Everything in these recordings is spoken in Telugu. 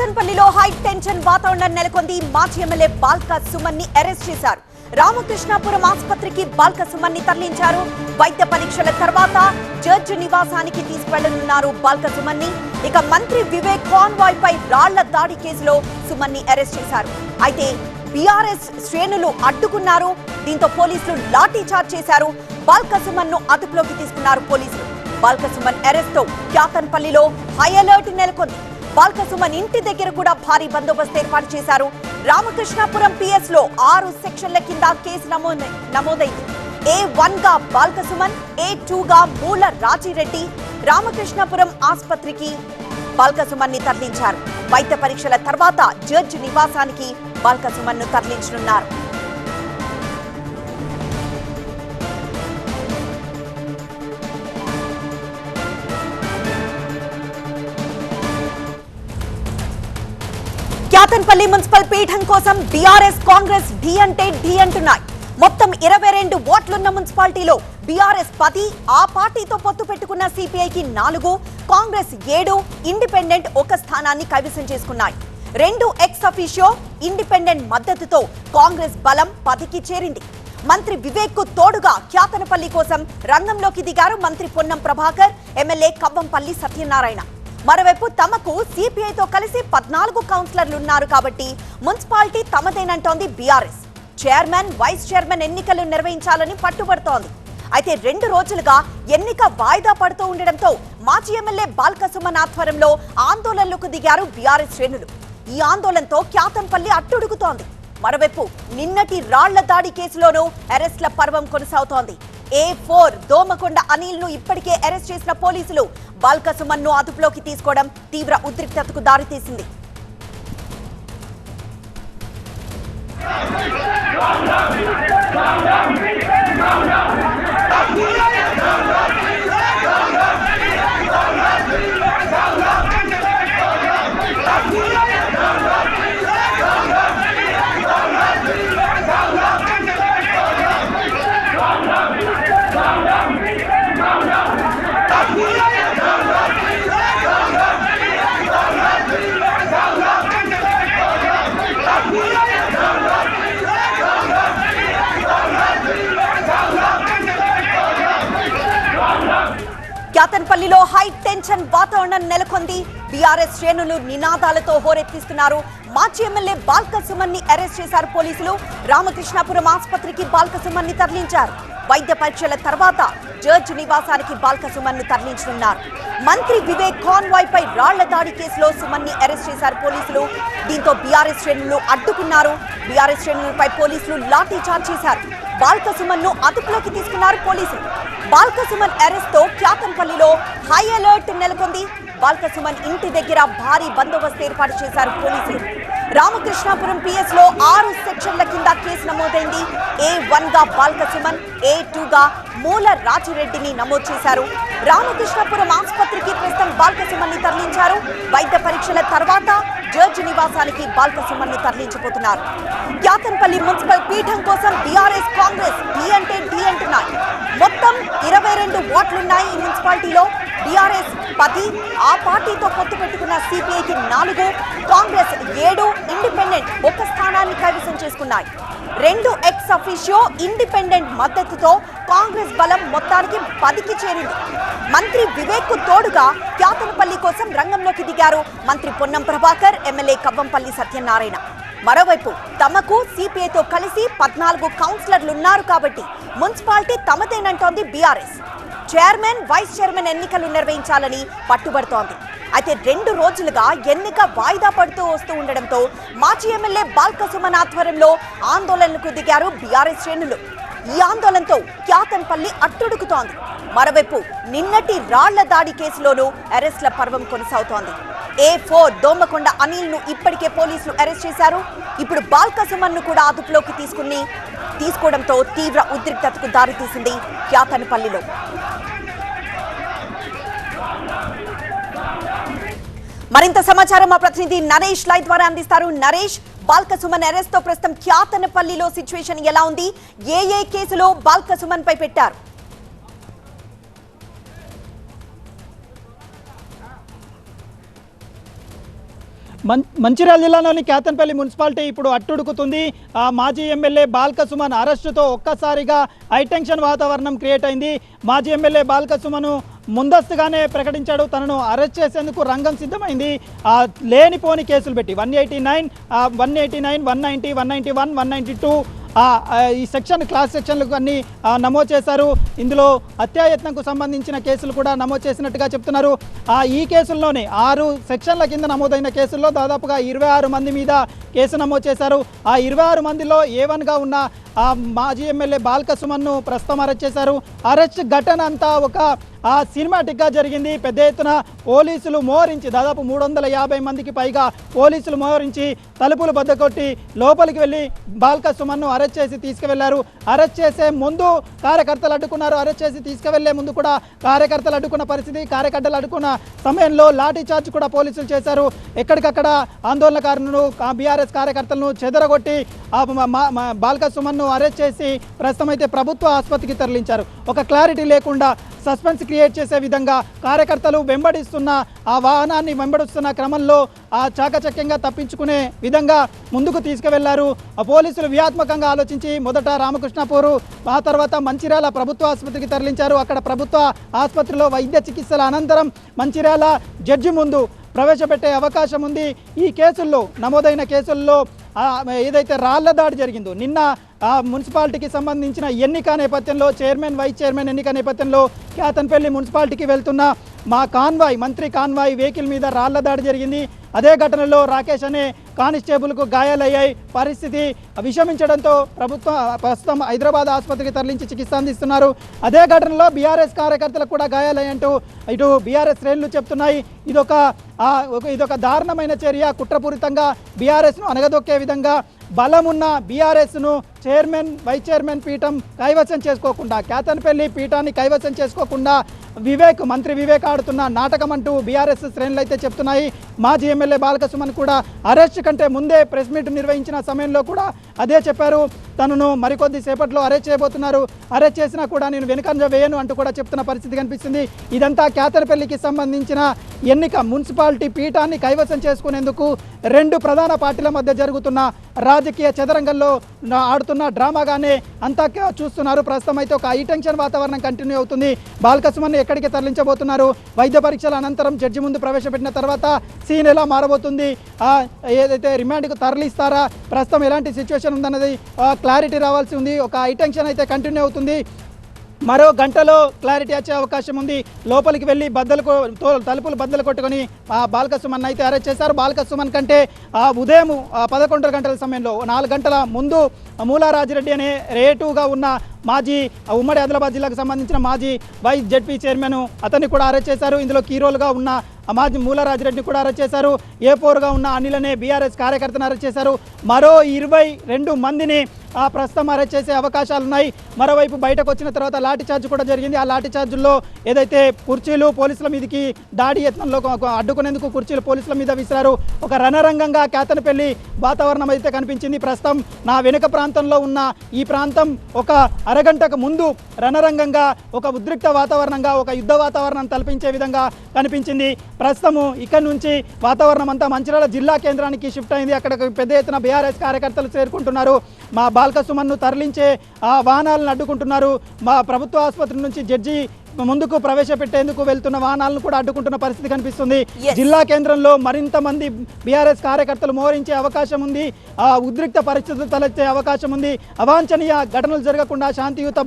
క్యాతన్పల్లిలో హై టెన్షన్ వాతావరణం నెలకొంది. మాజీ ఎమ్మెల్యే బాల్కా సుమన్ ని అరెస్ట్ చేశారు. రామకృష్ణాపురం ఆసుపత్రికి బాల్కా సుమన్ ని తరలించారు. వైద్య పరీక్షల తర్వాత జడ్జి నివాసానికి తీసుకెళ్లనున్నారు బాల్కా సుమన్ ని. ఇక మంత్రి వివేక్ కాన్వాయ్ పై రాళ్ల దాడి కేసులో సుమన్ ని అరెస్ట్ చేశారు. అయితే బీఆర్ఎస్ శ్రేణులు అడ్డుకున్నారు. దీంతో పోలీసులు లాఠీ చార్జ్ చేశారు. బాల్కా సుమన్ ను అదుపులోకి తీసుకున్నారు పోలీసులు. బాల్కా సుమన్ అరెస్ట్ తో క్యాతన్పల్లిలో హై అలర్ట్ నెలకొంది. బాల్కా సుమన్ ఇంటి దగ్గర కూడా భారీ బందోబస్తు ఏర్పాటు చేశారు. రామకృష్ణాపురం పిఎస్ లో 6 సెక్షన్ల కింద కేసు నమోదైంది. A1 గా బాల్కా సుమన్, A2 గా మూల రాజిరెడ్డి. రామకృష్ణాపురం ఆసుపత్రికి బాల్కా సుమన్ ని తరలించారు. వైద్య పరీక్షల తర్వాత జడ్జి నివాసానికి బాల్కా సుమన్ ను తరలించనున్నారు. క్యాతన్పల్లి మున్సిపల్ పీఠం కోసం బీఆర్ఎస్ కాంగ్రెస్ ఢీ అంటే ఢీ అంటున్నాయి. మొత్తం 22 ఓట్లున్న మున్సిపాలిటీలో బీఆర్ఎస్ 10, ఆ పార్టీతో పొత్తు పెట్టుకున్న సిపిఐకి 4, కాంగ్రెస్ 7, ఇండిపెండెంట్ 1 స్థానాన్ని కైవసం చేసుకున్నాయి. 2 ఎక్స్ అఫీషియో ఇండిపెండెంట్ మద్దతుతో కాంగ్రెస్ బలం 10కి చేరింది. మంత్రి వివేక్ కు తోడుగా క్యాతన్పల్లి కోసం రంగంలోకి దిగారు మంత్రి పొన్నం ప్రభాకర్, ఎమ్మెల్యే కవ్వంపల్లి సత్యనారాయణ. మరోవైపు తమకు సిపిఐతో కలిసి 14 కౌన్సిలర్లు ఉన్నారు కాబట్టి మున్సిపాలిటీ తమదేనంటోంది బీఆర్ఎస్. చైర్మన్, వైస్ చైర్మన్ ఎన్నికలు నిర్వహించాలని పట్టుబడుతోంది. అయితే 2 రోజులుగా ఎన్నిక వాయిదా పడుతూ ఉండడంతో మాజీ ఎమ్మెల్యే బాల్కా సుమన్ ఆధ్వర్యంలో ఆందోళనలకు దిగారు బీఆర్ఎస్ శ్రేణులు. ఈ ఆందోళనతో క్యాతన్పల్లి అట్టుడుగుతోంది. మరోవైపు నిన్నటి రాళ్ల దాడి కేసులోనూ అరెస్ట్ల పర్వం కొనసాగుతోంది. A4 దోమకొండ అనిల్ ను ఇప్పటికే అరెస్ట్ చేసిన పోలీసులు బాల్కా సుమన్ ను అదుపులోకి తీసుకోవడం తీవ్ర ఉద్రిక్తతకు దారితీసింది. క్యాతన్పల్లిలో హై టెన్షన్ వాతావరణం నెలకొంది. బీఆర్ఎస్ శ్రేణులు నినాదాలతో హోరెత్తిస్తున్నారు. మాజీ ఎమ్మెల్యే బాల్కా సుమన్ ని అరెస్ట్ చేశారు పోలీసులు. రామకృష్ణాపురం ఆసుపత్రికి బాల్కా సుమన్ ని తరలించారు. వైద్య పరీక్షల తర్వాత జడ్జి నివాసానికి బాల్కా సుమన్ ను తరలించనున్నారు. మంత్రి వివేక్ కాన్వాయ్ పై రాళ్ల దాడి కేసులో సుమన్ ని అరెస్ట్ చేశారు పోలీసులు. దీంతో బీఆర్ఎస్ శ్రేణులు అడ్డుకున్నారు. బీఆర్ఎస్ శ్రేణులపై పోలీసులు లాఠీ చార్జ్ చేశారు. బాల్కా సుమన్ ను అదుపులోకి తీసుకున్నారు పోలీసులు. బాల్కా సుమన్ అరెస్ట్ తో క్యాతన్పల్లిలో హై అలర్ట్ నెలకొంది. బాల్కా సుమన్ ఇంటి దగ్గర భారీ బందోబస్తు ఏర్పాటు చేశారు పోలీసులు. రామకృష్ణాపురం పిఎస్ లో 6 సెక్షన్ల కింద కేసు నమోదైంది. A1 గా బాల్కా సుమన్, A2 గా మూల రాజిరెడ్డిని నమోదు చేశారు. రామకృష్ణాపురం ఆసుపత్రికి ప్రస్తుతం బాల్కా సుమన్ ని తరలించారు. వైద్య పరీక్షల తర్వాత జడ్జి నివాసానికి బాల్కా సుమన్ ను తరలించబోతున్నారు. క్యాతన్పల్లి మున్సిపల్ పీఠం కోసం బీఆర్ఎస్ కాంగ్రెస్ ఢీ అంటే ఢీ అంటున్నాయి. మొత్తం 22 ఓట్లున్నాయి ఈ మున్సిపాలిటీలో. బీఆర్ఎస్ 10, ఆ పార్టీతో పొత్తు పెట్టుకున్న సిపిఐకి 4, కాంగ్రెస్ 7, ఇండిపెండెంట్ 1 స్థానాన్ని కైవసం చేసుకున్నాయి. 2 ఎక్స్ అఫీషియో ఇండిపెండెంట్ మద్దతుతో కాంగ్రెస్ బలం మొత్తానికి 10కి చేరింది. మంత్రి వివేక్ కు తోడుగా క్యాతన్పల్లి కోసం రంగంలోకి దిగారు మంత్రి పొన్నం ప్రభాకర్, ఎమ్మెల్యే కవ్వంపల్లి సత్యనారాయణ. మరోవైపు తమకు సిపిఐతో కలిసి 14 కౌన్సిలర్లు ఉన్నారు కాబట్టి మున్సిపాలిటీ తమదేనంటోంది బీఆర్ఎస్. చైర్మన్, వైస్ చైర్మన్ ఎన్నికలు నిర్వహించాలని పట్టుబడుతోంది. అయితే 2 రోజులుగా ఎన్నిక వాయిదా పడుతూ వస్తూ ఉండడంతో మాజీ ఎమ్మెల్యే బాల్కా సుమన్ ఆధ్వర్యంలో ఆందోళనకు దిగారు బీఆర్ఎస్ శ్రేణులు. ఈ ఆందోళనతో క్యాతన్పల్లి అట్టుడుకుతోంది. మరోవైపు నిన్నటి రాళ్ల దాడి కేసులోనూ అరెస్ట్ల పర్వం కొనసాగుతోంది. A4 దోమకొండ అనిల్ ను ఇప్పటికే పోలీసులు అరెస్ట్ చేశారు. ఇప్పుడు బాల్కా సుమన్ ను కూడా అదుపులోకి తీసుకోవడంతో తీవ్ర ఉద్రిక్తతకు దారితీసింది క్యాతన్పల్లిలో. మరింత సమాచారం మా ప్రతినిధి నరేష్ లైవ్ ద్వారా అందిస్తారు. నరేష్, బాల్కా సుమన్ అరెస్ట్ తో ప్రస్తుతం క్యాతన్పల్లిలో సిచ్యువేషన్ ఎలా ఉంది? ఏ కేసులో బాల్కా సుమన్ పై పెట్టారు? మంచిర్యాల జిల్లాలోని కేతన్పల్లి మున్సిపాలిటీ ఇప్పుడు అట్టుడుకుతుంది. మాజీ ఎమ్మెల్యే బాల్క సుమన్ అరెస్టుతో ఒక్కసారిగా హైటెన్షన్ వాతావరణం క్రియేట్ అయింది. మాజీ ఎమ్మెల్యే బాల్క సుమన్ ముందస్తుగానే ప్రకటించాడు, తనను అరెస్ట్ చేసేందుకు రంగం సిద్ధమైంది. లేనిపోని కేసులు పెట్టి 189, 190, 191, 192 ఈ క్లాస్ సెక్షన్లకు అన్ని నమోదు చేశారు. ఇందులో హత్యాయత్నంకు సంబంధించిన కేసులు కూడా నమోదు చేసినట్టుగా చెప్తున్నారు. ఈ కేసుల్లోనే 6 సెక్షన్ల కింద నమోదైన కేసుల్లో దాదాపుగా 26 మంది మీద కేసు నమోదు చేశారు. ఆ 26 మందిలో A1గా ఉన్న మాజీ ఎమ్మెల్యే బాల్క సుమన్ను ప్రస్తుతం అరెస్ట్ చేశారు. అరెస్ట్ ఘటన అంతా ఒక సినిమాటిక్గా జరిగింది. పెద్ద ఎత్తున పోలీసులు మోహరించి దాదాపు 350 మందికి పైగా పోలీసులు మోహరించి తలుపులు బద్దకొట్టి లోపలికి వెళ్ళి బాల్క సుమన్ను అరెస్ట్ చేసి తీసుకువెళ్లారు. అరెస్ట్ చేసే ముందు కార్యకర్తలు అడ్డుకున్నారు. అరెస్ట్ చేసి తీసుకువెళ్లే ముందు కూడా కార్యకర్తలు అడ్డుకున్న పరిస్థితి. కార్యకర్తలు అడ్డుకున్న సమయంలో లాఠీ చార్జ్ కూడా పోలీసులు చేశారు. ఎక్కడికక్కడ ఆందోళనకారులను బీఆర్ఎస్ కార్యకర్తలను చెదరగొట్టి బాల్క సుమన్ను అరెస్ట్ చేసి ప్రస్తుతం అయితే ప్రభుత్వ ఆసుపత్రికి తరలించారు. ఒక క్లారిటీ లేకుండా సస్పెన్స్ క్రియేట్ చేసే విధంగా కార్యకర్తలు వెంబడిస్తున్న ఆ వాహనాన్ని వెంబడిస్తున్న క్రమంలో చాకచక్యంగా తప్పించుకునే విధంగా ముందుకు తీసుకువెళ్లారు. పోలీసులు వ్యూహాత్మకంగా ఆలోచించి మొదట రామకృష్ణాపూర్, ఆ తర్వాత మంచిర్యాల ప్రభుత్వ ఆసుపత్రికి తరలించారు. అక్కడ ప్రభుత్వ ఆసుపత్రిలో వైద్య చికిత్సల అనంతరం మంచిర్యాల జడ్జి ముందు ప్రవేశపెట్టే అవకాశం ఉంది. ఈ కేసుల్లో నమోదైన కేసుల్లో ఏదైతే రాళ్ల దాడి జరిగిందో నిన్న మున్సిపాలిటీకి సంబంధించిన ఎన్నిక నేపథ్యంలో చైర్మన్, వైస్ చైర్మన్ ఎన్నిక నేపథ్యంలో కేతన్పల్లి మున్సిపాలిటీకి వెళ్తున్న మంత్రి కాన్వాయ్ వెహికల్ మీద రాళ్ల దాడి జరిగింది. అదే ఘటనలో రాకేష్ అనే కానిస్టేబుల్కు గాయాలయ్యాయి. పరిస్థితి విషమించడంతో ప్రస్తుతం హైదరాబాద్ ఆసుపత్రికి తరలించి చికిత్స అందిస్తున్నారు. అదే ఘటనలో బీఆర్ఎస్ కార్యకర్తలకు కూడా గాయాలయ్యంటూ ఇటు బీఆర్ఎస్ శ్రేణులు చెప్తున్నాయి. ఇదొక దారుణమైన చర్య, కుట్రపూరితంగా బీఆర్ఎస్ను అనగదొక్కే విధంగా బలమున్న బీఆర్ఎస్ను చైర్మన్, వైస్ చైర్మన్ పీఠం కైవసం చేసుకోకుండా, కేతన్పల్లి పీఠాన్ని కైవసం చేసుకోకుండా మంత్రి వివేక్ ఆడుతున్న నాటకం అంటూ బీఆర్ఎస్ శ్రేణులు అయితే చెప్తున్నాయి. మాజీ ఎమ్మెల్యే బాల్క సుమన్ కూడా అరెస్ట్ కంటే ముందే ప్రెస్ మీట్ నిర్వహించిన సమయంలో కూడా అదే చెప్పారు. తనను మరికొద్ది సేపట్లో అరెస్ట్ చేయబోతున్నారు, అరెస్ట్ చేసినా కూడా నేను వెనుకంజ వేయను అంటూ కూడా చెప్తున్న పరిస్థితి కనిపిస్తుంది. ఇదంతా కేతన్పల్లికి సంబంధించిన ఎన్నిక, మున్సిపాలిటీ పీఠాన్ని కైవసం చేసుకునేందుకు 2 ప్రధాన పార్టీల మధ్య జరుగుతున్న రాజకీయ చదరంగంలో ఆడుతున్న డ్రామాగానే అంతా చూస్తున్నారు. ప్రస్తుతం అయితే ఒక హైటెన్షన్ వాతావరణం కంటిన్యూ అవుతుంది. బాల్క సుమన్ ఎక్కడికి తరలించబోతున్నారు, వైద్య పరీక్షల అనంతరం జడ్జి ముందు ప్రవేశపెట్టిన తర్వాత సీన్ ఎలా మారబోతుంది, ఏదైతే రిమాండ్కు తరలిస్తారా, ప్రస్తుతం ఎలాంటి సిచ్యువేషన్ ఉందన్నది క్లారిటీ రావాల్సి ఉంది. ఒక హైటెన్షన్ అయితే కంటిన్యూ అవుతుంది. మరో గంటలో క్లారిటీ వచ్చే అవకాశం ఉంది. లోపలికి వెళ్ళి తలుపులు బద్దలు కొట్టుకొని బాల్క సుమన్ అయితే అరెస్ట్ చేశారు. బాల్క సుమన్ కంటే ఉదయం 11 గంటల సమయంలో 4 గంటల ముందు మూలారాజిరెడ్డి అనే రేటుగా ఉన్న మాజీ ఉమ్మడి ఆదిలాబాద్ జిల్లాకు సంబంధించిన మాజీ వైస్ జెడ్పీ చైర్మన్ అతన్ని కూడా అరెస్ట్ చేశారు. ఇందులో కీరోలుగా ఉన్న మాజీ మూలారాజిరెడ్డిని కూడా అరెస్ట్ చేశారు. A4గా ఉన్న అనిల్ అనే బీఆర్ఎస్ కార్యకర్తను అరెస్ట్ చేశారు. మరో 22 మందిని ప్రస్తుతం అరెస్ట్ చేసే అవకాశాలు ఉన్నాయి. మరోవైపు బయటకు వచ్చిన తర్వాత లాఠీ చార్జ్ కూడా జరిగింది. ఆ లాఠీ చార్జుల్లో ఏదైతే కుర్చీలు పోలీసుల మీదకి దాడి యత్నంలో అడ్డుకునేందుకు కుర్చీలు పోలీసుల మీద విసిరారు. ఒక రణరంగంగా కేతన్పల్లి వాతావరణం అయితే కనిపించింది. ప్రస్తుతం నా వెనుక ప్రాంతంలో ఉన్న ఈ ప్రాంతం ఒక అరగంటకు ముందు రణరంగంగా, ఒక ఉద్రిక్త వాతావరణంగా, ఒక యుద్ధ వాతావరణం తలపించే విధంగా కనిపించింది. ప్రస్తుతము ఇక్కడి నుంచి వాతావరణం అంతా మంచిర్యాల జిల్లా కేంద్రానికి షిఫ్ట్ అయింది. అక్కడ పెద్ద ఎత్తున బీఆర్ఎస్ కార్యకర్తలు చేరుకుంటున్నారు. మా బాల్క సుమన్ను తరలించే వాహనాలను అడ్డుకుంటున్నారు. మా ప్రభుత్వ ఆసుపత్రి నుంచి జడ్జి ముందుకు ప్రవేశపెట్టేందుకు వెళ్తున్న వాహనాలను కూడా అడ్డుకుంటున్న పరిస్థితి కనిపిస్తుంది. జిల్లా కేంద్రంలో మరింత మంది బీఆర్ఎస్ కార్యకర్తలు మోహరించే అవకాశం ఉంది. ఉద్రిక్త పరిస్థితులు తలెత్తే అవకాశం ఉంది. అవాంఛనీయ ఘటనలు జరగకుండా శాంతియుత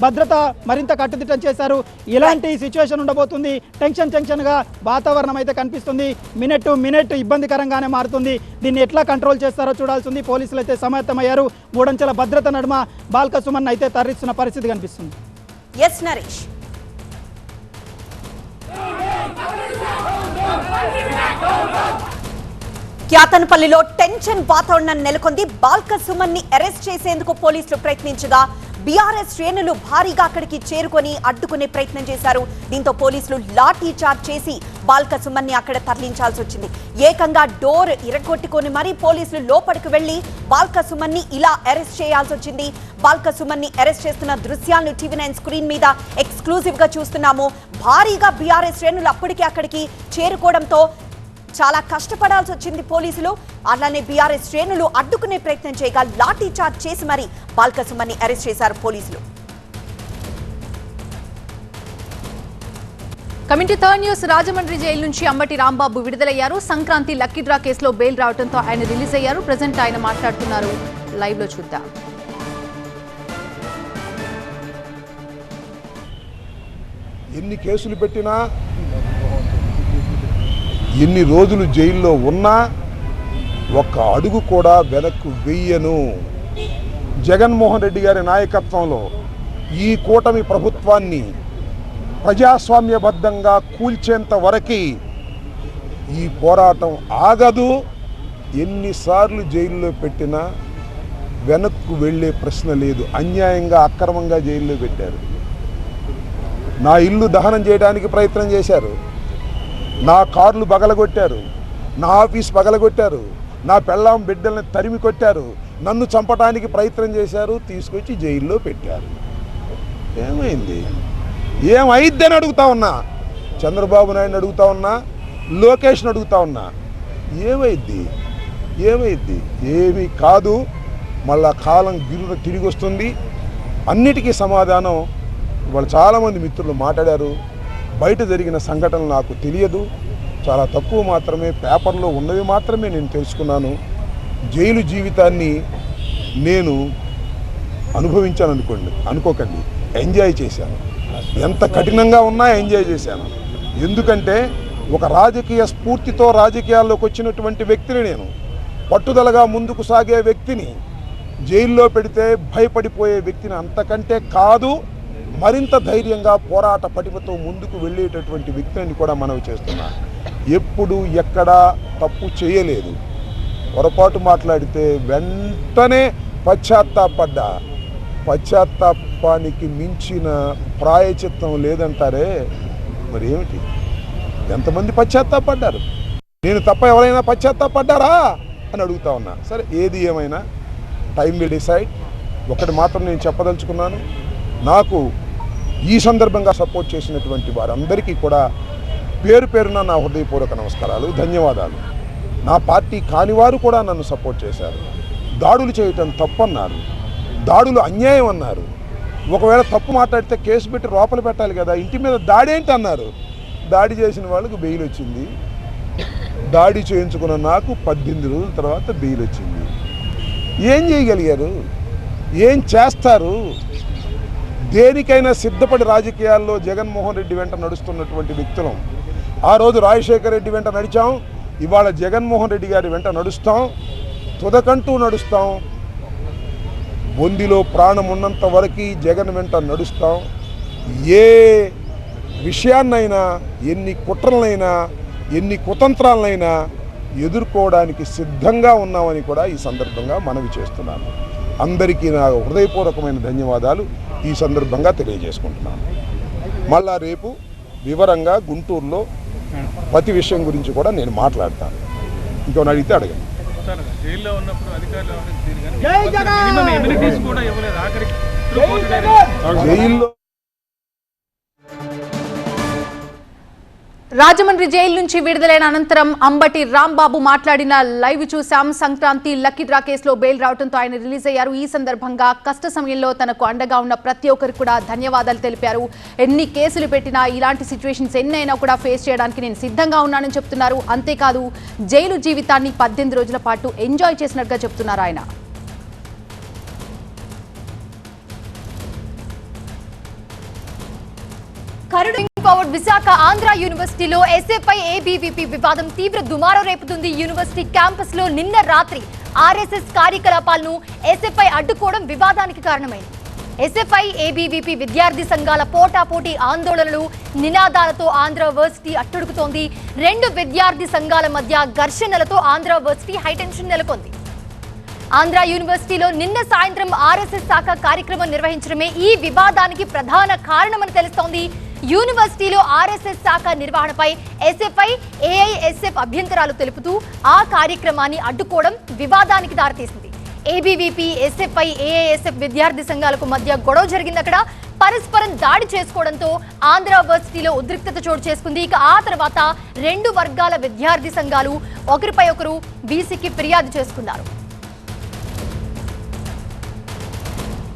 భద్రత మరింత కట్టుదిట్టం చేశారు. ఇలాంటి సిచ్యువేషన్ ఉండబోతుంది. టెన్షన్గా వాతావరణం అయితే కనిపిస్తుంది. మినిట్ టు మినిట్ ఇబ్బందికరంగానే మారుతుంది. దీన్ని ఎట్లా కంట్రోల్ చేస్తారో చూడాల్సింది. పోలీసులు అయితే సమాయత్తమయ్యారు. 3 అంచెల భద్రత నడుమ బాల్క సుమన్ అయితే తరలిస్తున్న పరిస్థితి కనిపిస్తుంది. ఎస్ నరేష్. కేతన్పల్లిలో టెన్షన్ వాతావరణం నెలకొంది. బాల్క సుమన్ ని అరెస్ట్ చేసేందుకు పోలీసులు ప్రయత్నించగా బీఆర్ఎస్ శ్రేణులు భారీగా అక్కడికి చేరుకొని అడ్డుకునే ప్రయత్నం చేశారు. దీంతో పోలీసులు లాఠీ చార్జ్ చేసి బాల్క సుమన్ ని అక్కడ తరలించాల్సి వచ్చింది. ఏకంగా డోర్ ఇరగొట్టుకొని మరీ పోలీసులు లోపలికి వెళ్లి బాల్క సుమన్ ని ఇలా అరెస్ట్ చేయాల్సి వచ్చింది. బాల్క సుమన్ ని అరెస్ట్ చేస్తున్న దృశ్యాలను TV9 స్క్రీన్ మీద ఎక్స్క్లూజివ్ గా చూస్తున్నాము. భారీగా బీఆర్ఎస్ శ్రేణులు అప్పటికే అక్కడికి చేరుకోవడంతో చాలా కష్టపడాల్సి వచ్చింది పోలీసులు. అలానే బీఆర్ఎస్ శ్రేణులు అడ్డుకునే ప్రయత్నం చేయగా లాఠీ చార్జ్ చేసి మరీ బాల్క సుమన్ని అరెస్ట్ చేశారు పోలీసులు. Committee third news. Rajahmundry jail నుంచి అంబటి రాంబాబు విడుదలయ్యారు. సంక్రాంతి లక్కీ డ్రా కేసులో బెయిల్ రావడంతో ఆయన రిలీజ్ అయ్యారు. ప్రజెంట్ ఆయన మాట్లాడుతున్నారు, లైవ్ లో చూద్దాం. ఎన్ని కేసులు పెట్టినా, ఎన్ని రోజులు జైల్లో ఉన్నా ఒక్క అడుగు కూడా వెనక్కు వెయ్యను. జగన్మోహన్ రెడ్డి గారి నాయకత్వంలో ఈ కూటమి ప్రభుత్వాన్ని ప్రజాస్వామ్యబద్ధంగా కూల్చేంత వరకు ఈ పోరాటం ఆగదు. ఎన్నిసార్లు జైల్లో పెట్టినా వెనక్కు వెళ్ళే ప్రశ్న లేదు. అన్యాయంగా అక్రమంగా జైల్లో పెట్టారు. నా ఇల్లు దహనం చేయడానికి ప్రయత్నం చేశారు, నా కార్లు బగలగొట్టారు, నా ఆఫీస్ పగలగొట్టారు, నా పెళ్ళాం బిడ్డల్ని తరిమి కొట్టారు, నన్ను చంపడానికి ప్రయత్నం చేశారు, తీసుకొచ్చి జైల్లో పెట్టారు. ఏమైంది? ఏమైద్దని అడుగుతా ఉన్నా. చంద్రబాబు నాయుడు అడుగుతా ఉన్నా, లోకేష్ని అడుగుతా ఉన్నా. ఏమైద్ది? ఏమీ కాదు. మళ్ళా కాలం గిరున తిరిగి వస్తుంది. అన్నిటికీ సమాధానం వాళ్ళు చాలామంది మిత్రులు మాట్లాడారు. బయట జరిగిన సంఘటనలు నాకు తెలియదు, చాలా తక్కువ మాత్రమే, పేపర్లో ఉన్నవి మాత్రమే నేను తెలుసుకున్నాను. జైలు జీవితాన్ని నేను అనుభవించాను అనుకోకండి, ఎంజాయ్ చేశాను. ఎంత కఠినంగా ఉన్నా ఎంజాయ్ చేశాను. ఎందుకంటే ఒక రాజకీయ స్ఫూర్తితో రాజకీయాల్లోకి వచ్చినటువంటి వ్యక్తిని నేను, పట్టుదలగా ముందుకు సాగే వ్యక్తిని జైల్లో పెడితే భయపడిపోయే వ్యక్తిని అంతకంటే కాదు, మరింత ధైర్యంగా పోరాట పటిమతో ముందుకు వెళ్ళేటటువంటి వ్యక్తిని కూడా మనవి చేస్తున్నా. ఎప్పుడు ఎక్కడా తప్పు చేయలేదు. పొరపాటు మాట్లాడితే వెంటనే పశ్చాత్తాపడ్డా. పశ్చాత్తాపానికి మించిన ప్రాయచిత్తం లేదంటారే, మరి ఏమిటి? ఎంతమంది పశ్చాత్తాపడ్డారు? నేను తప్ప ఎవరైనా పశ్చాత్తాపడ్డారా అని అడుగుతా ఉన్నా. సరే, ఏది ఏమైనా టైం విల్ డిసైడ్. ఒకటి మాత్రం నేను చెప్పదలుచుకున్నాను, నాకు ఈ సందర్భంగా సపోర్ట్ చేసినటువంటి వారందరికీ కూడా పేరు పేరున నా హృదయపూర్వక నమస్కారాలు, ధన్యవాదాలు. నా పార్టీ కానివారు కూడా నన్ను సపోర్ట్ చేశారు. దాడులు చేయటం తప్పన్నారు, దాడులు అన్యాయం అన్నారు. ఒకవేళ తప్పు మాట్లాడితే కేసు పెట్టి లోపల పెట్టాలి కదా, ఇంటి మీద దాడి ఏంటి అన్నారు. దాడి చేసిన వాళ్ళకు బెయిల్ వచ్చింది. దాడి చేయించుకున్న నాకు 18 రోజుల తర్వాత బెయిల్ వచ్చింది. ఏం చేయగలిగారు? ఏం చేస్తారు? దేనికైనా సిద్ధపడి రాజకీయాల్లో జగన్మోహన్ రెడ్డి వెంట నడుస్తున్నటువంటి వ్యక్తులం. ఆ రోజు రాజశేఖర రెడ్డి వెంట నడిచాం, ఇవాళ జగన్మోహన్ రెడ్డి గారి వెంట నడుస్తాం, తుదకంటూ నడుస్తాం. బొందిలో ప్రాణం ఉన్నంత వరకు జగన్ వెంట నడుస్తాం. ఏ విషయాన్నైనా, ఎన్ని కుట్రలైనా, ఎన్ని కుతంత్రాలైనా ఎదుర్కోవడానికి సిద్ధంగా ఉన్నామని కూడా ఈ సందర్భంగా మనవి చేస్తున్నాను. అందరికీ నా హృదయపూర్వకమైన ధన్యవాదాలు ఈ సందర్భంగా తెలియజేసుకుంటున్నాను. మళ్ళా రేపు వివరంగా గుంటూరులో ప్రతి విషయం గురించి కూడా నేను మాట్లాడతాను. ఇంకొన్ని అడిగితే అడగండి. జైల్లో రాజమండ్రి జైలు నుంచి విడుదలైన అనంతరం అంబటి రాంబాబు మాట్లాడిన లైవ్ చూశాం. సంక్రాంతి లక్కీ డ్రా కేసులో బెయిల్ రావడంతో ఆయన రిలీజ్ అయ్యారు. ఈ సందర్భంగా కష్ట సమయంలో తనకు అండగా ఉన్న ప్రతి ఒక్కరికి కూడా ధన్యవాదాలు తెలిపారు. ఎన్ని కేసులు పెట్టినా, ఇలాంటి సిచ్యువేషన్స్ ఎన్నైనా కూడా ఫేస్ చేయడానికి నేను సిద్ధంగా ఉన్నానని చెప్తున్నారు. అంతేకాదు, జైలు జీవితాన్ని 18 రోజుల పాటు ఎంజాయ్ చేసినట్టుగా చెప్తున్నారు ఆయన. విశాఖ ఆంధ్ర యూనివర్సిటీలో ఎస్ఎఫ్ఐ ఏబీవీపీ వివాదం తీవ్ర దుమారం రేపుతుంది. యూనివర్సిటీ క్యాంపస్ లో నిన్న రాత్రి ఆర్ఎస్ఎస్ కార్యకలాపాలను ఎస్ఎఫ్ఐ అడ్డుకోవడం వివాదానికి కారణమైంది. ఎస్ఎఫ్ఐ ఏబీవీపీ విద్యార్థి సంఘాల పోటాపోటీ ఆందోళనలు, నినాదాలతో ఆంధ్ర వర్సిటీ అట్టుడుకుతోంది. రెండు విద్యార్థి సంఘాల మధ్య ఘర్షణలతో ఆంధ్ర వర్సిటీ హైటెన్షన్ నెలకొంది. ఆంధ్ర యూనివర్సిటీలో నిన్న సాయంత్రం ఆర్ఎస్ఎస్ శాఖ కార్యక్రమం నిర్వహించడమే ఈ వివాదానికి ప్రధాన కారణమని తెలుస్తోంది. యూనివర్సిటీలో ఆర్ఎస్ఎస్ శాఖ నిర్వహణపై ఎస్ఎఫ్ఐ, ఏఐఎస్ఎఫ్ అభ్యంతరాలు తెలుపుతూ ఆ కార్యక్రమాన్ని అడ్డుకోవడం వివాదానికి దారితీసింది. ఏబీవీపీ, ఎస్ఎఫ్ఐ, ఏఐఎస్ఎఫ్ విద్యార్థి సంఘాలకు మధ్య గొడవ జరిగింది. అక్కడ పరస్పరం దాడి చేసుకోవడంతో ఆంధ్ర యూనివర్సిటీలో ఉద్రిక్తత చోటు చేసుకుంది. ఇక ఆ తర్వాత రెండు వర్గాల విద్యార్థి సంఘాలు ఒకరిపై ఒకరు వీసీకి ఫిర్యాదు చేసుకున్నారు.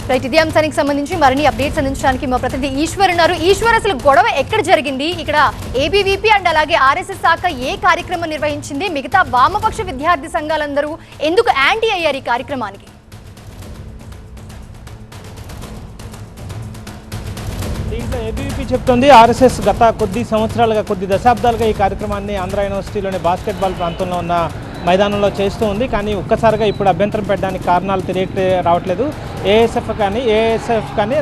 రైట్, ఇదే అంశానికి సంబంధించి మరిన్ని అప్డేట్స్ అందించడానికి మా ప్రతినిధి ఈశ్వర్ ఉన్నారు. ఈశ్వర్, అసలు గొడవ ఎక్కడ జరిగింది? ఇక్కడ ఏబీవీపీ అండ్ అలాగే ఆర్ఎస్ఎస్ శాఖ ఏ కార్యక్రమం నిర్వహించింది? మిగతా వామపక్ష విద్యార్థి సంఘాలందరూ ఎందుకు యాంటీ అయ్యారు ఈ కార్యక్రమానికి? దీంట్లో ఏబీవీపీ చెప్తుంది ఆర్ఎస్ఎస్ గత కొద్ది దశాబ్దాలుగా ఈ కార్యక్రమాన్ని ఆంధ్ర యూనివర్సిటీలోని బాస్కెట్బాల్ ప్రాంతంలో ఉన్న మైదానంలో చేస్తూ ఉంది. కానీ ఒక్కసారిగా ఇప్పుడు అభ్యంతరం పెట్టడానికి కారణాలు రావట్లేదు. ఏఎస్ఎఫ్ కానీ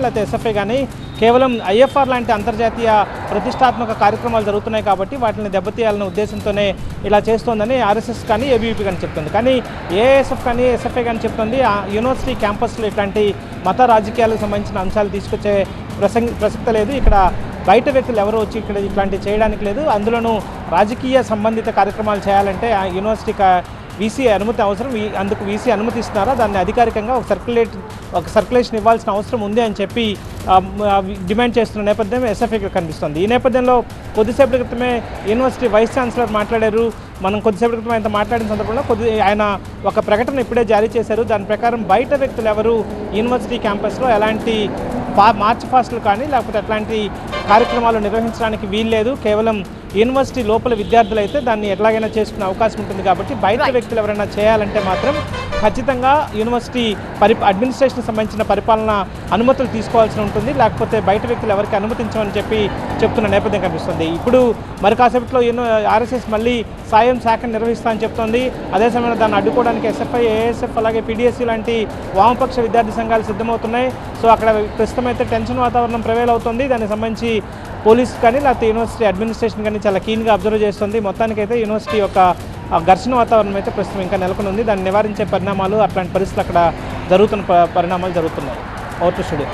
లేకపోతే ఎస్ఎఫ్ఐ కానీ కేవలం ఐఎఫ్ఆర్ లాంటి అంతర్జాతీయ ప్రతిష్టాత్మక కార్యక్రమాలు జరుగుతున్నాయి కాబట్టి వాటిని దెబ్బతీయాలనే ఉద్దేశంతోనే ఇలా చేస్తోందని ఆర్ఎస్ఎస్ కానీ ఏబీవీపీ కానీ చెప్తుంది. కానీ ఏఎస్ఎఫ్ కానీ ఎస్ఎఫ్ఐ కానీ చెప్తుంది యూనివర్సిటీ క్యాంపస్లో ఇట్లాంటి మత రాజకీయాలకు సంబంధించిన అంశాలు తీసుకొచ్చే ప్రసక్తి లేదు. ఇక్కడ బయట వ్యక్తులు ఎవరు వచ్చి ఇక్కడ ఇట్లాంటివి చేయడానికి లేదు. అందులోనూ రాజకీయ సంబంధిత కార్యక్రమాలు చేయాలంటే ఆ యూనివర్సిటీ వీసీ అనుమతి అవసరం. అందుకు వీసీ అనుమతిస్తున్నారా, దాన్ని అధికారికంగా ఒక సర్క్యులేషన్ ఇవ్వాల్సిన అవసరం ఉంది అని చెప్పి డిమాండ్ చేస్తున్న నేపథ్యం ఎస్ఎఫ్ఐకి కనిపిస్తుంది. ఈ నేపథ్యంలో కొద్దిసేపటి క్రితమే యూనివర్సిటీ వైస్ ఛాన్సలర్ మాట్లాడారు. మనం కొద్దిసేపటి క్రితం ఆయన మాట్లాడిన సందర్భంలో ఆయన ఒక ప్రకటన ఇప్పుడే జారీ చేశారు. దాని ప్రకారం బయట వ్యక్తులు ఎవరు యూనివర్సిటీ క్యాంపస్లో ఎలాంటి మార్చ్ ఫాస్ట్లు కానీ లేకపోతే అట్లాంటి కార్యక్రమాలు నిర్వహించడానికి వీల్లేదు. కేవలం యూనివర్సిటీ లోపల విద్యార్థులు అయితే దాన్ని ఎట్లాగైనా చేసుకునే అవకాశం ఉంటుంది. కాబట్టి బయట వ్యక్తులు ఎవరైనా చేయాలంటే మాత్రం ఖచ్చితంగా యూనివర్సిటీ అడ్మినిస్ట్రేషన్ సంబంధించిన పరిపాలన అనుమతులు తీసుకోవాల్సి ఉంటుంది. లేకపోతే బయట వ్యక్తులు ఎవరికి అనుమతించమని చెప్పి చెప్తున్న నేపథ్యం కనిపిస్తుంది. ఇప్పుడు మరి కాసేపట్లో ఆర్ఎస్ఎస్ మళ్ళీ సాయం శాఖను నిర్వహిస్తా అని చెప్తోంది. అదే సమయంలో దాన్ని అడ్డుకోవడానికి ఎస్ఎఫ్ఐ, ఏఎస్ఎఫ్ అలాగే పీడీఎస్సీ లాంటి వామపక్ష విద్యార్థి సంఘాలు సిద్ధమవుతున్నాయి. సో అక్కడ ప్రస్తుతం అయితే టెన్షన్ వాతావరణం ప్రివేల్ అవుతుంది. దానికి సంబంధించి పోలీసు కానీ లేకపోతే యూనివర్సిటీ అడ్మినిస్ట్రేషన్ కానీ చాలా కీన్గా అబ్జర్వ్ చేస్తుంది. మొత్తానికైతే యూనివర్సిటీ యొక్క ఘర్షణ వాతావరణం అయితే ప్రస్తుతం ఇంకా నెలకొని ఉంది. దాన్ని నివారించే పరిణామాలు, అట్లాంటి పరిస్థితులు అక్కడ జరుగుతున్న పరిణామాలు జరుగుతున్నాయి. Over to studio.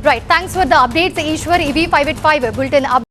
Right, thanks for the updates Eshwar. ఇవి 5 at 5 బులెటిన్.